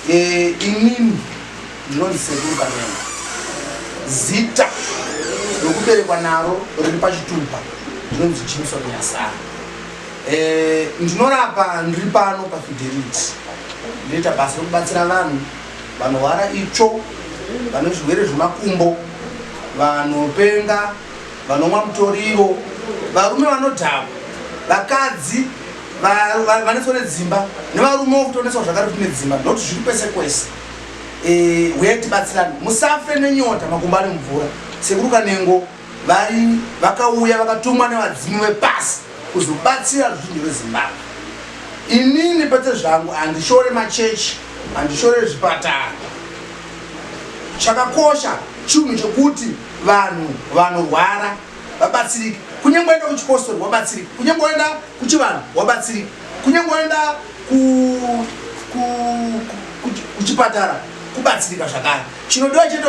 inini ndinonzi Sekuru Kanengo. Zita rokuberekwa naro riri pachitupa ndinonzi Chimso Nyasara. Ndinorapa ndiri pano paFidelity. Ndinoita basa rokubatsira vanhu vanorwara itsvo, vane zvirwere zvemakumbo, vanopenga, vanomwa mutoriro, varume vanodhakwa, vakadzi vanetswa nedzimba, nevarume vokutoneswa zvakare kuti nedzimba, ndokuti zviri kwese kwese. Uyai tibatsirane, musafe nenyota makumbo ari mvura. Sekuru Kanengo vakauya vakatumwa nevadzimu vepasi kuzobatsira ruzhinji rweZimbabwe. Inini pete zvangu handishore machechi, handishore zvipatara. Chakakosha chinhu chekuti vanhu vanorwara vabatsirike. Kunyangoenda kuchipostori wabatsirika, kunyangoenda kuchivanhu wabatsirika, kunyangoenda kuchipatara kubatsirika zvakare. Chinodiwa chete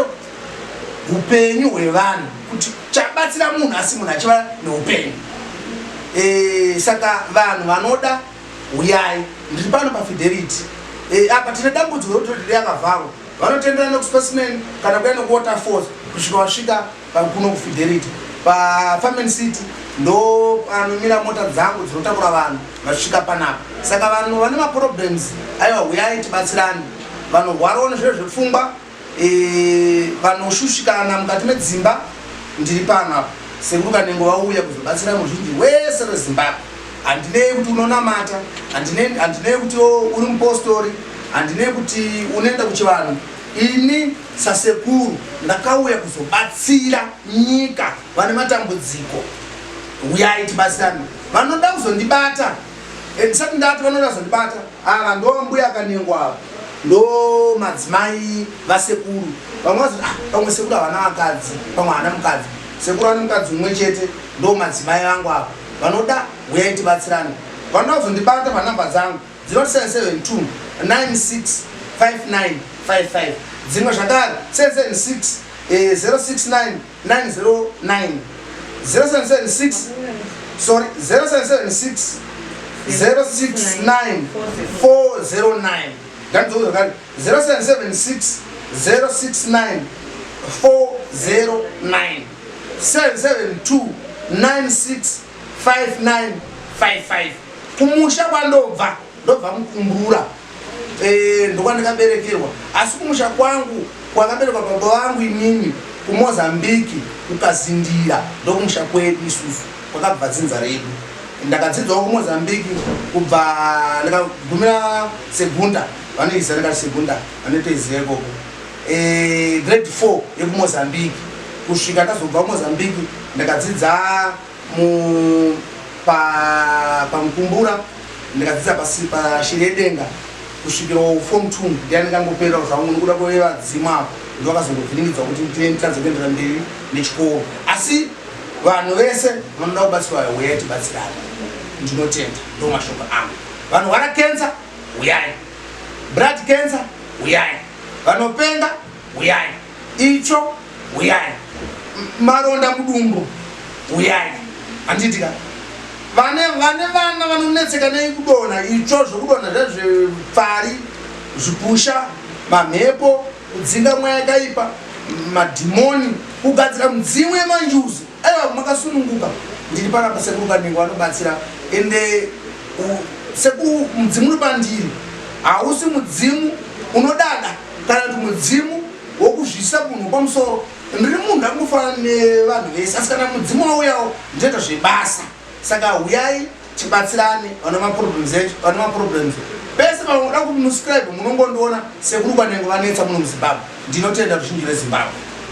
upenyu hwevanhu kuti chabatsira munhu asi munhu achiva neupenyu. Saka vanhu vanoda uyai, ndiri pano paFidelity. Apa tine dambudziko rokuti yakavharwa, vanotendera nekuspecimen kana kuenda kuwaterfalls kusvika wasvika kuno kuFidelity. PaFarming City ndo panomira mota dzangu dzinotakura vanhu vasvika panapa. Saka vanhu vane maproblems, aiwa uyai tibatsirane. Vanorwarawo nezviro zvepfungwa, vanoshushikana mukati medzimba, ndiri panapa. Sekuru Kanengo vauya kuzobatsira muzhinji wese weZimbabwe. Handinei kuti unonamata, handinei kuti uri mupostori, handinei kuti unoenda kuchivanhu. Ini sasekuru ndakauya kuzobatsira nyika vane matambudziko. Uyai tibatsirane. Vanoda kuzondibata, ndisati ndati vanoda kuzondibata, ava ndo mbuya Kanengo ava, ndo madzimai vasekuru. Vamwe vazoti pamwe sekuru havana vakadzi, pamwe havana mukadzi. Sekuru ane mukadzi umwe chete, ndo madzimai vangu ava. Vanoda uyai tibatsirane. Vanoda kuzondibata panhamba dzangu 0772 965955. Dzimwe zvakare 776 069 909. 0776 069 409. Ngandizouza zvakare 0776 069 409. 772 965955. Kumusha kwandobva mukumbura, ndokwandikaberekerwa. Asi kumusha kwangu kwakaberekwa baba vangu inini kuMozambique kukazindira, ndokumusha kwedu isusu kwakabva dzinza redu. Ndakadzidzawo kuMozambique kubva ndikagumira Segunda, vanoiziva ndikati Segunda, vanotoiziva ikoko. Grade 4 yekuMozambique. Kusvika tazobva kuMozambique ndakadzidza pamukumbura, ndikadzidza pashiri yedenga kusvikira form 2. Ndiani ndikangopera zvangu nokuda kwevadzimu apo, ndokazongovhiringidzwa kuti nditadzokuendera mberi nechikoro. Asi vanhu vese vanoda kubatsirwa, uyai tibatsirane. Ndinotenda, ndo mashoko angu. Vanorwara kenza, uyai. Blood cancer, uyai. Vanopenga, uyai. Itsvo, uyai. Maronda mudumbu, uyai. Handitika vane vana vanonetseka nekudonha, itsvo zvokudonha zvezvepfari, zvipusha, mamhepo, kudzinga mweya yakaipa, madhimoni, kugadzira mudzimu yemanjuzi. Aiwa makasununguka. Ndiri panapa Sekuru Kanengo anobatsira. Ende mudzimu uri pandiri hausi mudzimu unodada kana kuti mudzimu wokuzvisa munhu pamusoro. Ndiri munhu angofanana nevanhu vese, asi kana mudzimu wauyawo ndinoita zvebasa. Saka uyai tibatsirane, vana maproblems. Pese vanoda kuti musubscribe munongondiona Sekuru Kanengo vanetsa muno muZimbabwe. Ndinotenda ruzhinji rweZimbabwe.